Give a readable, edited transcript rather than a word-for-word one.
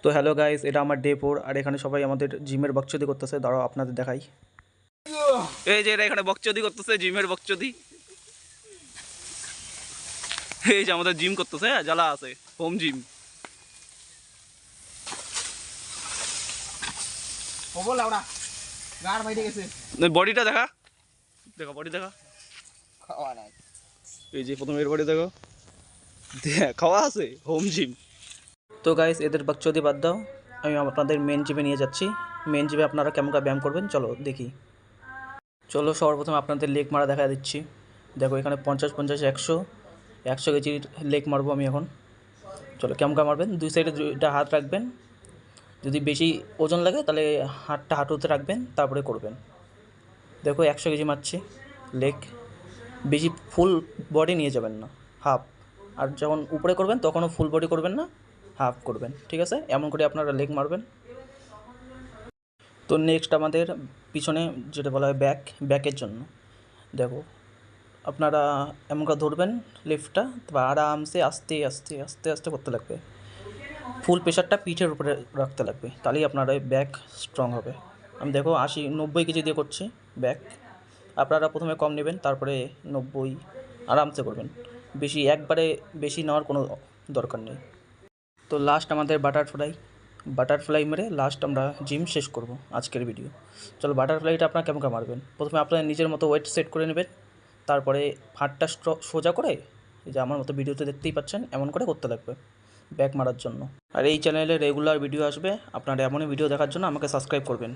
তো hello guys, এটা আমার ডে 4 আর এখানে সবাই আমাদের জিমের বকচদি করতেছে। দাঁড়াও আপনাদের দেখাই। এই যে এরা এখানে বকচদি করতেছে, জিমের বকচদি। এই যে আমাদের জিম করতেছে, জ্বালা আছে, হোম জিম। বডিটা দেখা, দেখা বডি দেখা। এই যে প্রথমে এর বডি দেখো, খাওয়া আছে, হোম জিম। তো গাইস এদের বকচদি বাদ দাও, আমি আপনাদের মেন জিমে নিয়ে যাচ্ছি। মেন জিমে আপনারা কেমন করে ব্যায়াম করবেন চলো দেখি। চলো সর্বপ্রথম আপনাদের লেগ মারা দেখা দিচ্ছি। দেখো এখানে 50-50 100 কেজির লেগ মারবো আমি এখন। চলো কেমন করে মারবেন, দুই সাইডে দুইটা হাত রাখবেন। যদি বেশি ওজন লাগে তাহলে হাতটা হাঁটুতে রাখবেন, তারপরে করবেন। দেখো 100 কেজি মারছি লেগ। বেশি ফুল বডি নিয়ে যাবেন না, হাফ। আর যখন উপরে করবেন তখনও ফুল বডি করবেন না, হাফ করবেন, ঠিক আছে? এমন করে আপনারা লেগ মারবেন। তো নেক্সট আমাদের পিছনে যেটা বলা হয় ব্যাকের জন্য। দেখো আপনারা এমন করে ধরবেন লিফটটা, বা আরামসে আস্তে আস্তে আস্তে আস্তে করতে লাগবে। ফুল প্রেশারটা পিঠের উপরে রাখতে লাগবে, তাহলেই আপনার ব্যাক স্ট্রং হবে। আমি দেখো 80-90 কেজি দিয়ে করছি ব্যাক। আপনারা প্রথমে কম নেবেন, তারপরে 90 আরামসে করবেন। একবারে বেশি নেওয়ার কোনো দরকার নেই। তো লাস্ট আমাদের বাটারফ্লাই মেরে লাস্ট আমরা জিম শেষ করব আজকের ভিডিও। চলো বাটারফ্লাইটা আপনারা কেমন করে মারবেন, প্রথমে আপনারা নিজের মতো ওয়েট সেট করে নেবেন, তারপরে হাতটা সোজা করে, এই যে আমার মতো ভিডিওতে দেখতেই পাচ্ছেন, এমন করে করতে লাগবে ব্যাক মারার জন্য। আর এই চ্যানেলে রেগুলার ভিডিও আসবে, আপনারা এমনই ভিডিও দেখার জন্য আমাকে সাবস্ক্রাইব করবেন।